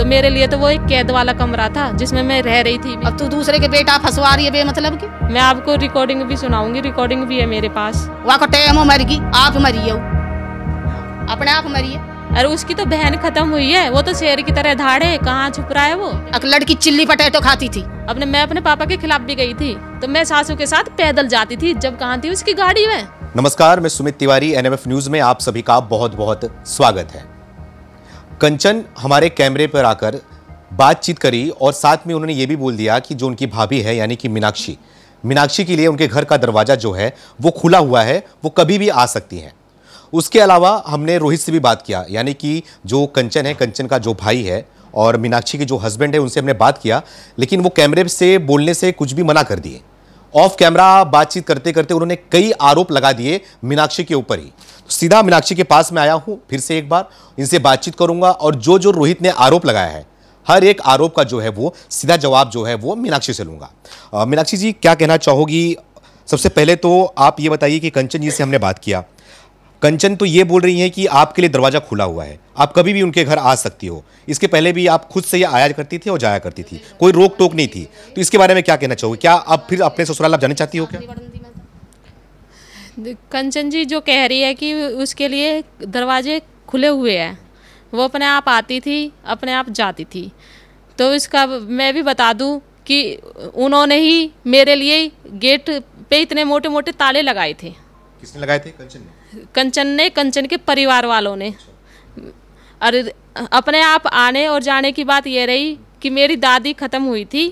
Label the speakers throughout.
Speaker 1: तो मेरे लिए तो वो एक कैद वाला कमरा था जिसमें मैं रह रही थी।
Speaker 2: अब तू दूसरे के बेटा फंसवा रही है बेमतलब की।
Speaker 1: मैं आपको रिकॉर्डिंग भी सुनाऊंगी, रिकॉर्डिंग भी है मेरे पास।
Speaker 2: वहाँ को टेम मर गई, आप मरी हो, अपने आप मरी है।
Speaker 1: अरे उसकी तो बहन खत्म हुई है, वो तो शेर की तरह धाड़े, कहाँ छुप रहा है वो।
Speaker 2: लड़की चिल्ली पटेटो खाती थी।
Speaker 1: मैं अपने पापा के खिलाफ भी गई थी, तो मैं सासू के साथ पैदल जाती थी, जब कहाँ थी उसकी गाड़ी में।
Speaker 3: नमस्कार, मैं सुमित तिवारी, एनएमएफ न्यूज में आप सभी का बहुत बहुत स्वागत है। कंचन हमारे कैमरे पर आकर बातचीत करी और साथ में उन्होंने ये भी बोल दिया कि जो उनकी भाभी है यानी कि मीनाक्षी के लिए उनके घर का दरवाजा जो है वो खुला हुआ है, वो कभी भी आ सकती हैं। उसके अलावा हमने रोहित से भी बात किया, यानी कि जो कंचन है, कंचन का जो भाई है और मीनाक्षी के जो हस्बैंड है, उनसे हमने बात किया, लेकिन वो कैमरे से बोलने से कुछ भी मना कर दिए। ऑफ कैमरा बातचीत करते करते उन्होंने कई आरोप लगा दिए मीनाक्षी के ऊपर ही। तो सीधा मीनाक्षी के पास मैं आया हूं, फिर से एक बार इनसे बातचीत करूंगा और जो जो रोहित ने आरोप लगाया है, हर एक आरोप का जो है वो सीधा जवाब जो है वो मीनाक्षी से लूंगा। मीनाक्षी जी, क्या कहना चाहोगी? सबसे पहले तो आप ये बताइए कि कंचन जी से हमने बात किया, कंचन तो ये बोल रही हैं कि आपके लिए दरवाजा खुला हुआ है, आप कभी भी उनके घर आ सकती हो। इसके पहले भी आप खुद से ये आया करती थी और जाया करती थी, कोई रोक टोक नहीं थी। तो इसके बारे में क्या कहना चाहोगे? क्या आप फिर अपने ससुराल आप जाना चाहती हो क्या?
Speaker 1: कंचन जी जो कह रही है कि उसके लिए दरवाजे खुले हुए हैं, वो अपने आप आती थी, अपने आप जाती थी। तो इसका मैं भी बता दूं कि उन्होंने ही मेरे लिए गेट पे इतने मोटे मोटे ताले लगाए थे।
Speaker 3: किसने लगाए थे? कंचन ने?
Speaker 1: कंचन के परिवार वालों ने। अरे अपने आप आने और जाने की बात ये रही कि मेरी दादी ख़त्म हुई थी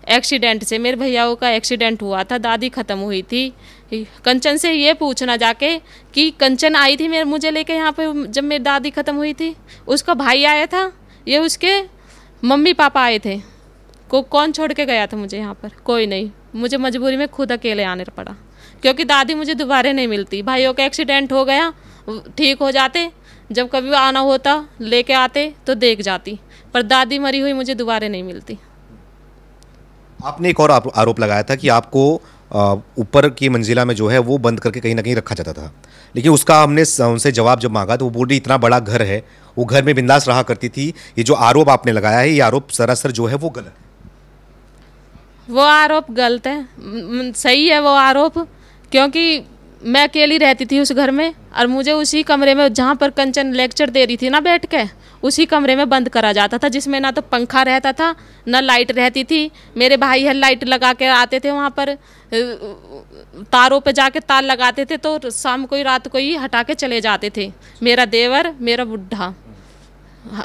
Speaker 1: एक्सीडेंट से, मेरे भैयाओं का एक्सीडेंट हुआ था, दादी ख़त्म हुई थी। कंचन से ये पूछना जाके कि कंचन आई थी मुझे लेके यहाँ पे जब मेरी दादी ख़त्म हुई थी, उसका भाई आया था, ये उसके मम्मी पापा आए थे। कौन छोड़ के गया था मुझे यहाँ पर? कोई नहीं, मुझे मजबूरी में खुद अकेले आने पड़ा, क्योंकि दादी मुझे दोबारा नहीं मिलती। भाइयों का एक्सीडेंट हो गया, ठीक हो जाते, जब कभी आना होता लेके आते तो देख जाती, पर दादी मरी हुई मुझे दोबारा नहीं मिलती।
Speaker 3: आपने एक और आरोप लगाया था कि आपको ऊपर की मंजिला में जो है वो बंद करके कहीं ना कहीं रखा जाता था, लेकिन उसका हमने उनसे जवाब जब मांगा तो वो बोल रही इतना बड़ा घर है, वो घर में बिंदास रहा करती थी। ये जो आरोप आपने लगाया है, ये आरोप सरासर जो है वो गलत है।
Speaker 1: वो आरोप गलत है, सही है वो आरोप, क्योंकि मैं अकेली रहती थी उस घर में और मुझे उसी कमरे में जहाँ पर कंचन लेक्चर दे रही थी ना बैठ के, उसी कमरे में बंद करा जाता था, जिसमें ना तो पंखा रहता था ना लाइट रहती थी। मेरे भाई है लाइट लगा के आते थे, वहाँ पर तारों पे जाके तार लगाते थे, तो शाम को ही रात को ही हटा के चले जाते थे। मेरा देवर, मेरा बुढ़ा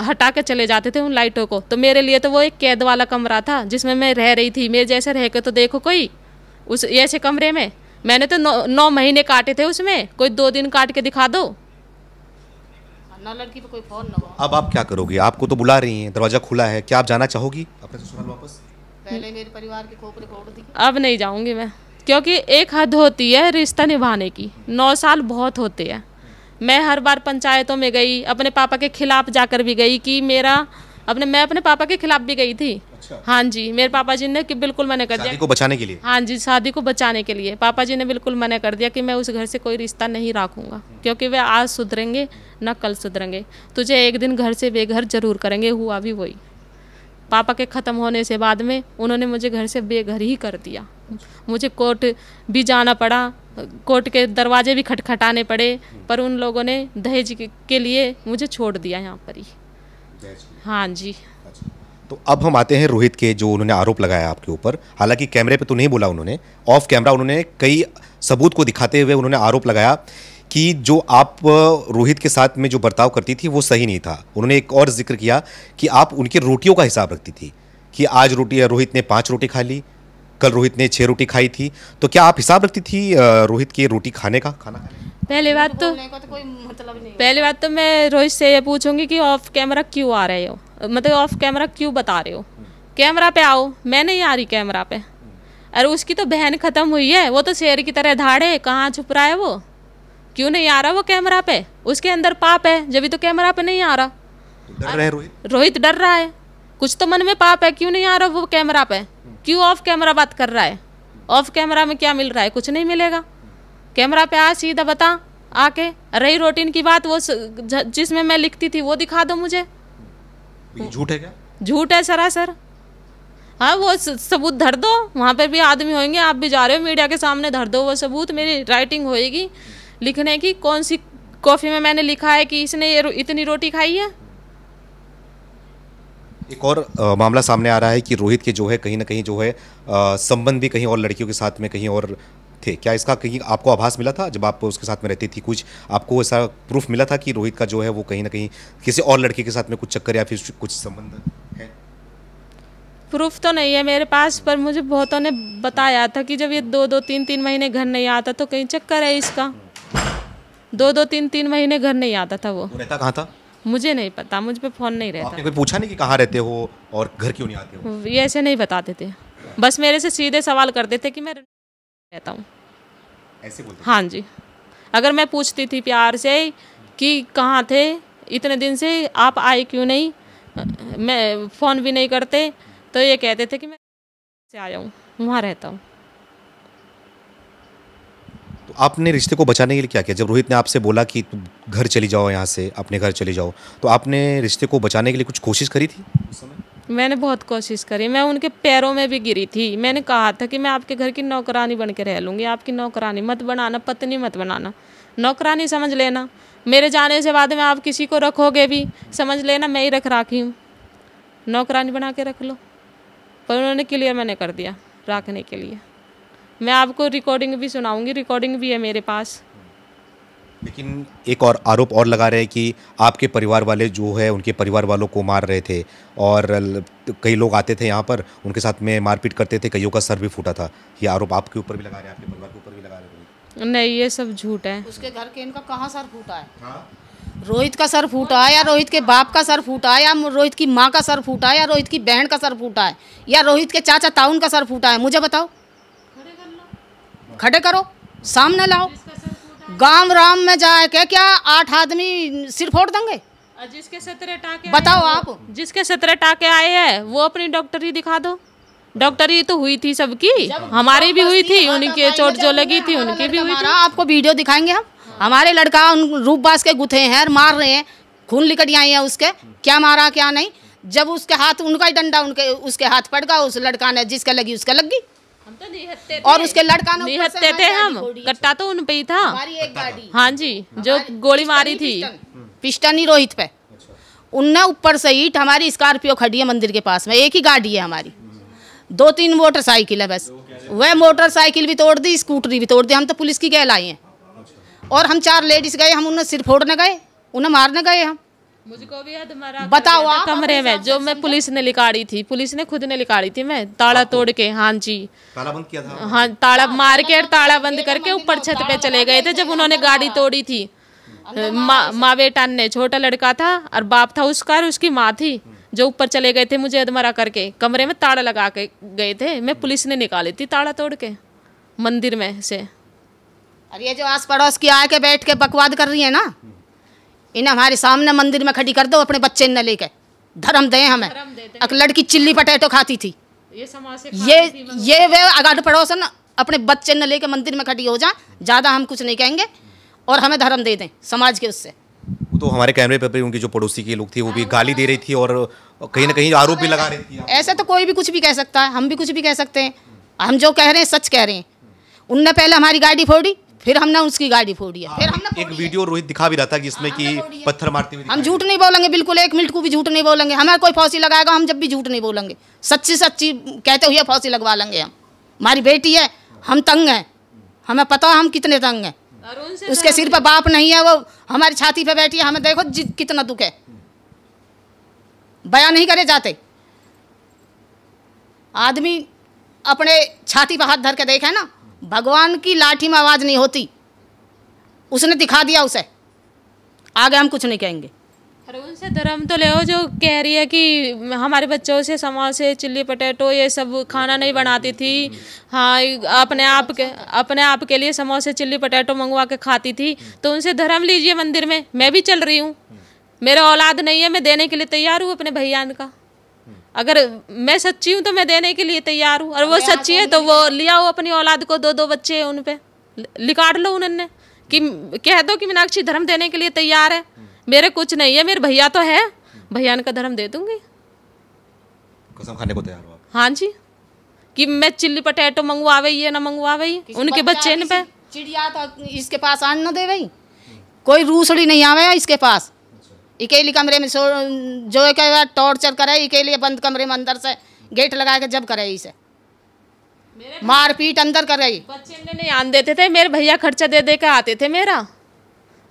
Speaker 1: हटा के चले जाते थे उन लाइटों को। तो मेरे लिए तो वो एक कैद वाला कमरा था जिसमें मैं रह रही थी। मेरे जैसे रह के तो देखो कोई उस ऐसे कमरे में, मैंने तो 9 महीने काटे थे उसमें, कोई 2 दिन काट के दिखा दो
Speaker 2: ना। लड़की पे कोई फोन ना।
Speaker 3: अब आप क्या करोगी? आपको तो बुला रही हैं, दरवाजा खुला है, क्या आप जाना चाहोगी अपने ससुराल वापस?
Speaker 2: पहले मेरे परिवार के खोपड़े फोड़ दी।
Speaker 1: अब नहीं जाऊंगी मैं, क्योंकि एक हद होती है रिश्ता निभाने की। 9 साल बहुत होते हैं। मैं हर बार पंचायतों में गई, अपने पापा के खिलाफ जाकर भी गई कि मैं अपने पापा के खिलाफ भी गई थी।
Speaker 3: अच्छा।
Speaker 1: हाँ जी, मेरे पापा जी ने कि बिल्कुल मना कर दिया,
Speaker 3: शादी को बचाने के लिए।
Speaker 1: हाँ जी, शादी को बचाने के लिए पापा जी ने बिल्कुल मना कर दिया कि मैं उस घर से कोई रिश्ता नहीं रखूँगा, क्योंकि वे आज सुधरेंगे ना कल सुधरेंगे, तुझे एक दिन घर से बेघर जरूर करेंगे। हुआ भी वही। पापा के ख़त्म होने से बाद में उन्होंने मुझे घर से बेघर ही कर दिया। मुझे कोर्ट भी जाना पड़ा, कोर्ट के दरवाजे भी खटखटाने पड़े, पर उन लोगों ने दहेज के लिए मुझे छोड़ दिया यहाँ पर ही। हाँ जी।
Speaker 3: तो अब हम आते हैं रोहित के, जो उन्होंने आरोप लगाया आपके ऊपर। हालांकि कैमरे पे तो नहीं बोला उन्होंने, ऑफ कैमरा उन्होंने कई सबूत को दिखाते हुए उन्होंने आरोप लगाया कि जो आप रोहित के साथ में जो बर्ताव करती थी वो सही नहीं था। उन्होंने एक और जिक्र किया कि आप उनकी रोटियों का हिसाब रखती थी, कि आज रोहित ने 5 रोटी खा ली, कल रोहित ने 6 रोटी खाई थी। तो क्या आप हिसाब रखती थी रोहित की रोटी खाने का, खाना खाने का?
Speaker 1: पहली बात तो मैं रोहित से ये पूछूंगी कि ऑफ कैमरा क्यों आ रहे हो, मतलब ऑफ कैमरा क्यों बता रहे हो? कैमरा पे आओ, मैं नहीं आ रही कैमरा पे। अरे उसकी तो बहन खत्म हुई है, वो तो शेर की तरह धाड़े, कहाँ छुप रहा है वो? क्यों नहीं आ रहा वो कैमरा पे? उसके अंदर पाप है, जब भी तो कैमरा पे नहीं आ रहा।
Speaker 3: डर रहा है
Speaker 1: रोहित डर रहा है, कुछ तो मन में पाप है, क्यों नहीं आ रहा वो कैमरा पे? क्यों ऑफ कैमरा बात कर रहा है? ऑफ कैमरा में क्या मिल रहा है? कुछ नहीं मिलेगा। कैमरा पे आ, सीधा बता आके। रही रूटीन की बात, वो जिसमें मैं लिखती थी वो दिखा दो मुझे।
Speaker 3: ये झूठ है क्या?
Speaker 1: झूठ है सरासर। हाँ, वो सबूत धर दो, वहाँ पे भी आदमी होंगे, आप भी जा रहे हो मीडिया के सामने, धर दो वो सबूत, मेरी राइटिंग होएगी लिखने की, कौन सी कॉफ़ी में मैंने लिखा है कि इसने ये इतनी रोटी खाई है।
Speaker 3: एक और मामला सामने आ रहा है कि रोहित के जो है कहीं ना कहीं जो है संबंध भी कहीं और लड़कियों के साथ में कहीं और थे। क्या इसका कहीं आपको आभास मिला था जब आप उसके साथ में रहती थी? कुछ आपको ऐसा प्रूफ मिला था कि रोहित का जो है वो कहीं ना कहीं किसी और लड़के के साथ में कुछ चक्कर या फिर कुछ संबंध है?
Speaker 1: प्रूफ तो नहीं है मेरे पास, पर मुझे बहुतों ने बताया था कि जब ये 2-2, 3-3 महीने घर नहीं आता तो कहीं चक्कर है इसका। 2-2, 3-3 महीने घर नहीं आता था वो।
Speaker 3: रहता कहाँ था?
Speaker 1: मुझे नहीं पता, मुझ पे फ़ोन नहीं रहता।
Speaker 3: आपने कोई पूछा नहीं कि कहाँ रहते हो और घर क्यों नहीं आते हो?
Speaker 1: ये ऐसे नहीं बताते थे, बस मेरे से सीधे सवाल करते थे कि मैं रहता हूँ,
Speaker 3: ऐसे बोलते?
Speaker 1: हाँ जी। अगर मैं पूछती थी प्यार से कि कहाँ थे इतने दिन से, आप आए क्यों नहीं, मैं फ़ोन भी नहीं करते, तो ये कहते थे कि मैं से आया हूँ, वहाँ रहता हूँ।
Speaker 3: तो आपने रिश्ते को बचाने के लिए क्या किया? जब रोहित ने आपसे बोला कि तुम घर चली जाओ, यहाँ से अपने घर चली जाओ, तो आपने रिश्ते को बचाने के लिए कुछ कोशिश करी थी उस समय?
Speaker 1: मैंने बहुत कोशिश करी, मैं उनके पैरों में भी गिरी थी। मैंने कहा था कि मैं आपके घर की नौकरानी बन के रह लूँगी, आपकी नौकरानी मत बनाना, पत्नी मत बनाना, नौकरानी समझ लेना। मेरे जाने से बाद में आप किसी को रखोगे भी, समझ लेना मैं ही रख राखी हूँ, नौकरानी बना के रख लो। पर उन्होंने क्लियर मैंने कर दिया रखने के लिए। मैं आपको रिकॉर्डिंग भी सुनाऊंगी, रिकॉर्डिंग भी है मेरे पास।
Speaker 3: लेकिन एक और आरोप और लगा रहे हैं कि आपके परिवार वाले जो है उनके परिवार वालों को मार रहे थे और कई लोग आते थे यहाँ पर, उनके साथ में मारपीट करते थे, कईयों का सर भी फूटा था। ये आरोप आपके ऊपर भी लगा रहे हैं, आपके परिवार के ऊपर भी लगा रहे हैं?
Speaker 1: नहीं, ये सब झूठ है।
Speaker 2: उसके घर के इनका कहाँ सर फूटा है?
Speaker 3: हाँ?
Speaker 2: रोहित का सर फूटा है या रोहित के बाप का सर फूटा है या रोहित की माँ का सर फूटा है या रोहित की बहन का सर फूटा है या रोहित के चाचा ताउन का सर फूटा है? मुझे बताओ, खड़े करो, सामने लाओ। गांव राम में जाए के क्या 8 आदमी सिर फोड़ देंगे?
Speaker 1: जिसके 17 टाके
Speaker 2: बताओ आप।
Speaker 1: जिसके 17 टाके आए हैं वो अपनी डॉक्टरी दिखा दो। डॉक्टरी तो हुई थी सबकी, हमारी भी हुई थी, उनकी चोट जो लगी थी उनकी भी हुई थी।
Speaker 2: आपको वीडियो दिखाएंगे हम। हमारे लड़का उन रूपबाज के गुथे हैं, मार रहे हैं, खून लिकट आई है उसके, क्या मारा क्या नहीं। जब उसके हाथ, उनका ही डंडा उसके हाथ पड़ गया, उस लड़का ने जिसके लगी उसके लग गई।
Speaker 1: हम तो निहत्ते
Speaker 2: और उसके लड़का ने
Speaker 1: निहत्ते थे, हम कट्टा तो उन पे ही था।
Speaker 2: हमारी एक गाड़ी,
Speaker 1: हाँ जी, जो गोली मारी थी
Speaker 2: पिस्टन ही रोहित पे, उनने ऊपर से ईट, हमारी स्कॉर्पियो खड़ी है मंदिर के पास में, एक ही गाड़ी है हमारी, 2-3 मोटरसाइकिल है बस। वह मोटरसाइकिल भी तोड़ दी, स्कूटरी भी तोड़ दी। हम तो पुलिस की गैल आए हैं और हम 4 लेडीज गए, हम उन्हें सिर फोड़ने गए, उन्हें मारने गए हम।
Speaker 1: मुझको भी याद मारा।
Speaker 2: बताओ आप।
Speaker 1: कमरे में जो मैं पुलिस ने निकाली थी, पुलिस ने खुद ने निकाली थी, मैं ताला तोड़ के। हाँ जी,
Speaker 3: ताला बंद किया था?
Speaker 1: हाँ, ताला मार के ताला बंद करके ऊपर छत पे चले गए थे जब उन्होंने गाड़ी तोड़ी थी। माँ बेटा ने, छोटा लड़का था और बाप था उसका और उसकी माँ थी, जो ऊपर चले गए थे मुझे अधमरा करके, कमरे में ताला लगा के गए थे। मैं पुलिस ने निकाली थी ताला तोड़ के मंदिर में से।
Speaker 2: और ये जो आस पड़ोस की आके बैठ के बकवाद कर रही है ना, इन्हें हमारे सामने मंदिर में खड़ी कर दो, अपने बच्चे न लेके धर्म दें हमें। एक लड़की चिल्ली पटेटो खाती थी,
Speaker 1: ये समाज से
Speaker 2: ये वे अगाड़ पड़ोस न अपने बच्चे न लेके मंदिर में खड़ी हो जा, ज़्यादा हम कुछ नहीं कहेंगे और हमें धर्म दे दें समाज के उससे।
Speaker 3: तो हमारे कैमरे पर भी उनकी जो पड़ोसी के लोग थे वो भी गाली दे रही थी और कहीं ना कहीं आरोप भी लगा रही थी।
Speaker 2: ऐसे तो कोई भी कुछ भी कह सकता है, हम भी कुछ भी कह सकते हैं। हम जो कह रहे हैं सच कह रहे हैं। उनने पहले हमारी गाड़ी फोड़ी, फिर हमने उसकी गाड़ी फोड़ी है, फिर हमने
Speaker 3: एक वीडियो रोहित दिखा भी रहा था जिसमें कि पत्थर मारते हुए।
Speaker 2: हम झूठ नहीं बोलेंगे, बिल्कुल 1 मिनट को भी झूठ नहीं बोलेंगे। हमें कोई फांसी लगाएगा, हम जब भी झूठ नहीं बोलेंगे, सच्ची सच्ची कहते हुए फांसी लगवा लेंगे हम। हमारी बेटी है, हम तंग हैं, हमें पता है हम कितने तंग हैं। उसके सिर पर बाप नहीं है, वो हमारी छाती पे बैठी है, हमें देखो कितना दुख है, बयान नहीं करे जाते। आदमी अपने छाती पर हाथ धर के देखे ना, भगवान की लाठी में आवाज़ नहीं होती, उसने दिखा दिया उसे। आगे हम कुछ नहीं कहेंगे।
Speaker 1: अरे उनसे धर्म तो ले, जो कह रही है कि हमारे बच्चों से समाज से चिल्ली पटेटो ये सब खाना नहीं बनाती थी। हाँ, अपने आप के लिए समोसे चिल्ली पटेटो मंगवा के खाती थी। तो उनसे धर्म लीजिए मंदिर में, मैं भी चल रही हूँ, मेरा औलाद नहीं है, मैं देने के लिए तैयार हूँ अपने भैया का। अगर मैं सच्ची हूँ तो मैं देने के लिए तैयार हूँ, और वो सच्ची है तो वो ले आओ अपनी औलाद को, 2-2 बच्चे हैं उन पे, लिकाट लो उन्होंने, कि कह दो कि मीनाक्षी धर्म देने के लिए तैयार है। मेरे कुछ नहीं है, मेरे भैया तो है, भैया का धर्म दे दूंगी।
Speaker 3: कसम खाने को तैयार हो आप?
Speaker 1: हाँ जी, कि मैं चिल्ली पटेटो मंगवावे ये ना मंगवावे, उनके बच्चे न पे
Speaker 2: चिड़िया तो इसके पास आन न दे भाई, कोई रूसड़ी नहीं आवे इसके पास। अकेली कमरे में जो है टॉर्चर करे, अकेले बंद कमरे में अंदर से गेट लगा के जब करे, इसे मारपीट अंदर करे।
Speaker 1: बच्चे ने नहीं आन देते थे, मेरे भैया खर्चा दे दे के आते थे, मेरा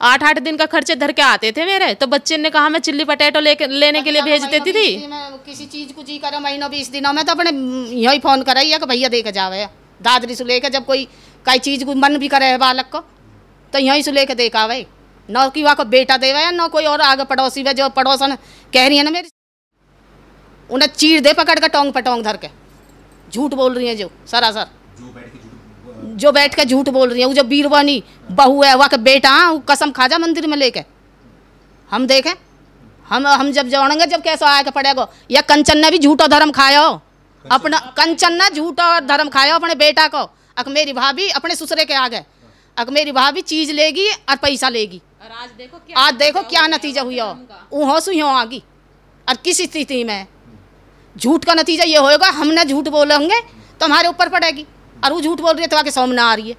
Speaker 1: 8-8 दिन का खर्चे धर के आते थे मेरे। तो बच्चे ने कहा मैं चिल्ली पटेटो लेने के लिए भेज देती थी।
Speaker 2: किसी चीज को जी करो महीनों 20 दिनों में तो अपने यही फोन करे कि भैया दे के जावे, दादरी से लेके जब कोई चीज को मन भी करे बालक को तो यहीं से लेके दे के आवे, न कि वहाँ को बेटा देवे न कोई और आगे पड़ोसी वे जो पड़ोसन कह रही है ना मेरी, उन्हें चीर दे पकड़ के टोंग पटोंग धर के। झूठ बोल रही है जो सरासर, जो बैठ के झूठ बोल रही है। वो जो बीरवानी बहू है वह के बेटा, वो कसम खा जा मंदिर में लेके हम देखें, हम जब जानेंगे जब कैसा आया के पड़ेगा। या कंचन ने भी झूठो धर्म खायो अपना, कंचन ने झूठो धर्म खायो अपने बेटा को। अक मेरी भाभी अपने ससुरे के आगे, अक मेरी भाभी चीज लेगी और पैसा लेगी।
Speaker 1: और
Speaker 2: आज देखो क्या नतीजा हुआ, ऊहो सुहो आगी। और किस स्थिति में झूठ का नतीजा ये होएगा, हमने झूठ बोले होंगे तो हमारे ऊपर पड़ेगी, और वो झूठ बोल रही है तो आके सामने आ रही है।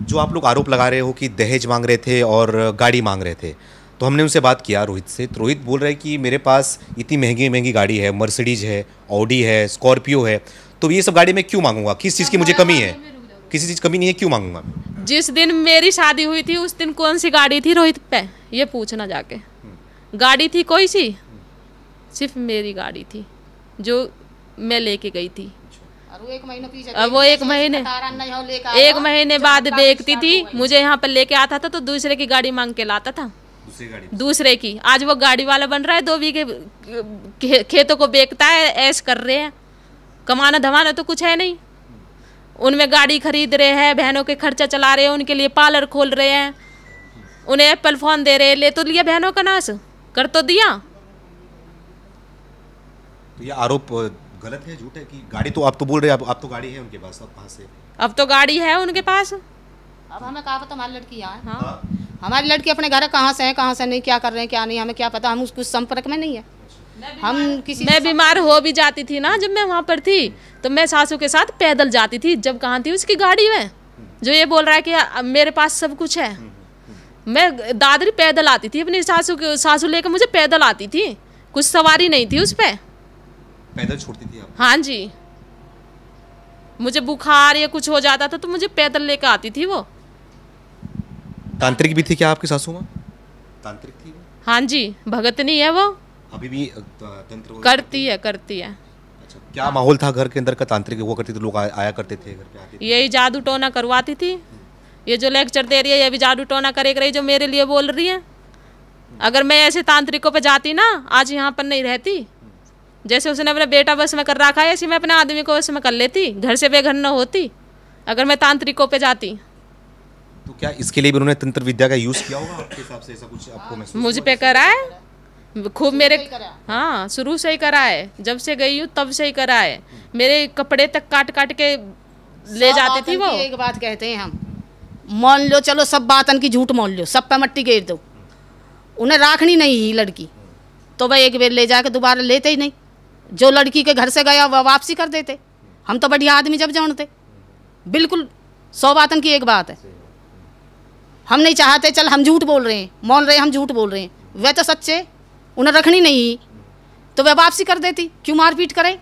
Speaker 3: जो आप लोग आरोप लगा रहे हो कि दहेज मांग रहे थे और गाड़ी मांग रहे थे, तो हमने उनसे बात किया रोहित से, तो रोहित बोल रहे हैं कि मेरे पास इतनी महंगी महंगी गाड़ी है, मर्सिडीज है, ऑडी है, स्कॉर्पियो है, तो ये सब गाड़ी मैं क्यों मांगूंगा? किस चीज़ की मुझे कमी है? किसी चीज़ कमी नहीं है, क्यों मांगूंगा?
Speaker 1: जिस दिन मेरी शादी हुई थी उस दिन कौन सी गाड़ी थी रोहित पे, ये पूछना जाके। गाड़ी थी कोई सी, सिर्फ मेरी गाड़ी थी जो मैं लेके गई थी।
Speaker 2: वो एक महीने पीछे,
Speaker 1: अब वो एक महीने बाद बेचती थी, मुझे यहाँ पर लेके आता था तो दूसरे की गाड़ी मांग के लाता था, दूसरे की। आज वो गाड़ी वाला बन रहा है, 2 बीघे खेतों को बेचता है, ऐश कर रहे हैं, कमाना धमाना तो कुछ है नहीं। उनमें गाड़ी खरीद रहे हैं, बहनों के खर्चा चला रहे हैं, उनके लिए पार्लर खोल रहे हैं, उन्हें एप्पल फोन दे रहे हैं। ले तो लिया बहनों का नाश, कर तो दिया।
Speaker 3: तो ये आरोप गलत है, झूठ है कि गाड़ी तो आप तो बोल रहे हैं, आप तो गाड़ी है उनके पास, अब कहाँ से?
Speaker 1: अब तो गाड़ी है उनके पास।
Speaker 2: अब हमें कहा पता हमारी लड़की यहाँ है। हाँ, हमारी लड़की अपने घर कहाँ से है, कहाँ से नहीं, क्या कर रहे हैं क्या नहीं, हमें क्या पता, हम उसको संपर्क में नहीं है। मैं
Speaker 1: बीमार हो भी जाती थी ना, जब मैं वहाँ पर थी तो मैं सासू के साथ पैदल जाती थी, जब कहाँ थी उसकी गाड़ी में। जो ये बोल रहा है कि मेरे पास सब कुछ है, मैं दादरी पैदल आती थी अपनी सासू लेकर, मुझे पैदल आती थी, कुछ सवारी नहीं थी उस पर,
Speaker 3: पैदल छोड़ती थी आप?
Speaker 1: हाँ जी, मुझे बुखार या कुछ हो जाता था तो मुझे पैदल लेकर आती थी वो।
Speaker 3: तांत्रिक भी थी क्या आपकी सासू माँ? तांत्रिक थी वो?
Speaker 1: हाँ जी, भगतनी है वो,
Speaker 3: अभी भी तंत्र
Speaker 1: करती है।
Speaker 3: अच्छा, क्या माहौल था घर के अंदर का? तांत्रिक हुआ करती थी, लोग आया करते थे घर पे, आते थे?
Speaker 1: यही जादू टोना करवाती थी। ये जो लेक्चर दे रही है ये भी जादू टोना करे रही, जो मेरे लिए बोल रही है। अगर मैं ऐसे तांत्रिकों पे जाती ना, आज यहाँ पर नहीं रहती। जैसे उसने अपने बेटा बस में कर रखा है, ऐसे मैं अपने आदमी को बस में कर लेती, घर से बेघर न होती अगर मैं तांत्रिकों पे जाती।
Speaker 3: तो क्या इसके लिए भी उन्होंने तंत्र विद्या का यूज किया होगा आपके हिसाब से? ऐसा कुछ आपको महसूस
Speaker 1: मुझ पे करा है खूब, मेरे हाँ शुरू से ही करा है, जब से गई हूँ तब से ही करा है। मेरे कपड़े तक काट काट के ले जाती थी वो।
Speaker 2: एक बात कहते हैं हम, मान लो चलो सब बातन की झूठ मान लो, सब पे मट्टी घेर दो, उन्हें राखनी नहीं ही लड़की तो वह एक बार ले जाकर दोबारा लेते ही नहीं। जो लड़की के घर से गया वह वापसी कर देते। हम तो बढ़िया आदमी जब जानते, बिल्कुल 100 बातन की एक बात है। हम नहीं चाहते चल हम झूठ बोल रहे हैं, मान रहे हम झूठ बोल रहे हैं, वह तो सच्चे, उन्हें रखनी नहीं तो वह वापसी कर देती, क्यों मारपीट करे?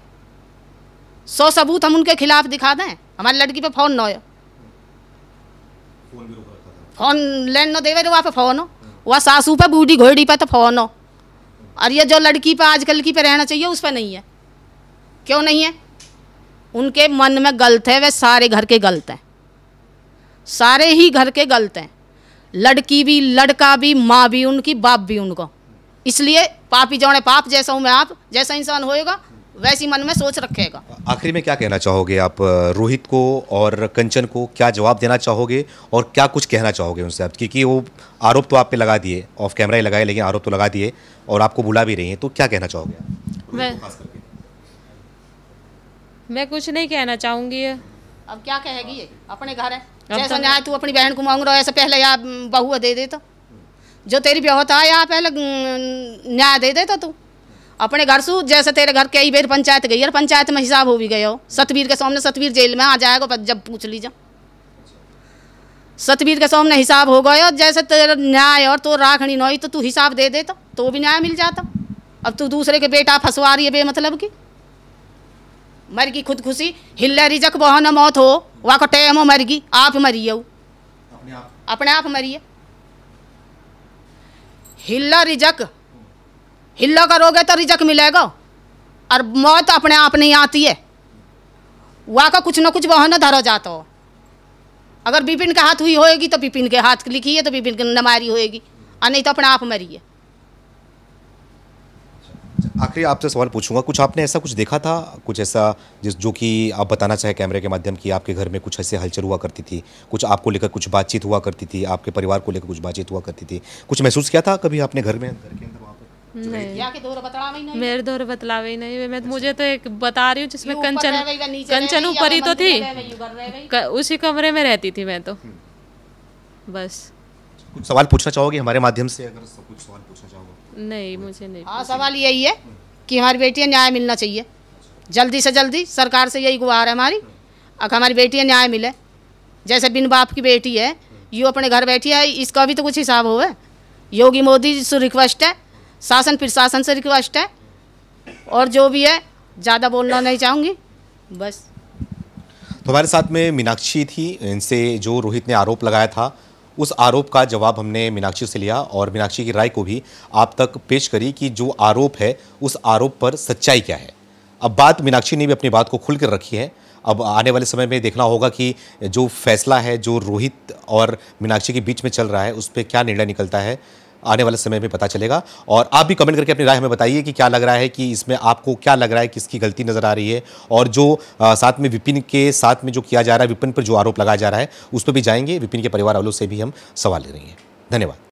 Speaker 2: 100 सबूत हम उनके खिलाफ दिखा दें। हमारी लड़की पे फोन न हो, फोन लेन न देवे वहाँ पे फोन हो, वह सासू पे बूढ़ी घोड़ी पे तो फोन हो। और ये जो लड़की पे आजकल की पे रहना चाहिए उस पर नहीं है। क्यों नहीं है? उनके मन में गलत है, वे सारे घर के गलत हैं, सारे ही घर के गलत हैं। लड़की भी, लड़का भी, माँ भी उनकी, बाप भी उनको। इसलिए पापी जौने पाप जैसा हूँ मैं आप, जैसा इंसान होएगा वैसी मन में सोच रखेगा।
Speaker 3: आखिरी में क्या कहना चाहोगे आप रोहित को और कंचन को? क्या जवाब देना चाहोगे और क्या कुछ कहना चाहोगे उनसे आप? क्योंकि वो आरोप तो आप पे लगा दिए, ऑफ कैमरा ही लगाए, लेकिन आरोप तो लगा दिए और आपको बुला भी रही हैं, तो क्या कहना चाहोगे आप?
Speaker 1: मैं कुछ नहीं कहना चाहूँगी।
Speaker 2: अब क्या कहेगी ये? अपने घर है, जैसा न्याय तू अपनी बहन को मांग रहा है ऐसा पहले या बहू दे दे, तो जो तेरी ब्याह होता है या पहले न्याय दे देता तू। अपने घर से जैसे तेरे घर कई बार पंचायत गई और पंचायत में हिसाब हो भी गए हो। सतवीर के सामने सतवीर जेल में आ जाएगा जब पूछ लीजिए। सतवीर के सामने हिसाब हो गए, जैसे तेरा न्याय और तो राखनी नहीं तो तू हिसाब दे दे तो भी न्याय मिल जाता। अब तू दूसरे के बेटा फंसवा रही है बेमतलब की। मर गई खुदकुशी, हिल्ला रिजक बहन मौत हो वहाँ को टैम मर गई, आप मरी है अपने आप मरी है। हिल्ला रिजक, हिल्ला करोगे तो रिजक मिलेगा और मौत अपने आप नहीं आती है। वहाँ का कुछ ना कुछ बहाना धरा जाता हो। अगर विपिन के हाथ हुई होएगी तो विपिन के हाथ लिखी है तो विपिन की नमारी होएगी, और नहीं तो अपने आप मरी है।
Speaker 3: आखिरी आपसे सवाल पूछूंगा, कुछ आपने ऐसा कुछ देखा था, कुछ ऐसा जो कि आप बताना चाहे कैमरे के माध्यम कि आपके घर में कुछ ऐसे हलचल हुआ करती थी, कुछ आपको लेकर कुछ बातचीत हुआ करती थी, आपके परिवार को लेकर कुछ बातचीत हुआ करती थी, कुछ महसूस किया था कभी आपने घर के अंदर वहाँ पर?
Speaker 1: नहीं, मेरे दौर बतलावे ही नहीं। मैं मुझे तो एक बता रही हूँ जिसमें कंचन ऊपर ही तो थी, उसी कमरे में रहती थी मैं तो। बस
Speaker 3: कुछ सवाल पूछना चाहोगे हमारे माध्यम से? अगर कुछ सवाल पूछना चाहोगे?
Speaker 1: नहीं, मुझे नहीं।
Speaker 2: हाँ, सवाल यही है कि हमारी बेटियां न्याय मिलना चाहिए जल्दी से जल्दी। सरकार से यही गुहार है हमारी, अगर हमारी बेटियां न्याय मिले। जैसे बिन बाप की बेटी है, यूँ अपने घर बैठी है, इसका भी तो कुछ हिसाब हो। योगी मोदी से रिक्वेस्ट है, शासन प्रशासन से रिक्वेस्ट है, और जो भी है ज़्यादा बोलना नहीं चाहूँगी बस।
Speaker 3: तो हमारे साथ में मीनाक्षी थी, इनसे जो रोहित ने आरोप लगाया था उस आरोप का जवाब हमने मीनाक्षी से लिया और मीनाक्षी की राय को भी आप तक पेश करी कि जो आरोप है उस आरोप पर सच्चाई क्या है। अब बात मीनाक्षी ने भी अपनी बात को खुल कर रखी है। अब आने वाले समय में देखना होगा कि जो फैसला है जो रोहित और मीनाक्षी के बीच में चल रहा है उस पर क्या निर्णय निकलता है, आने वाले समय में पता चलेगा। और आप भी कमेंट करके अपनी राय हमें बताइए कि क्या लग रहा है, कि इसमें आपको क्या लग रहा है, किसकी गलती नज़र आ रही है। और जो साथ में विपिन के साथ में जो किया जा रहा है, विपिन पर जो आरोप लगाया जा रहा है उस पर भी जाएंगे, विपिन के परिवार वालों से भी हम सवाल ले रही हैं। धन्यवाद।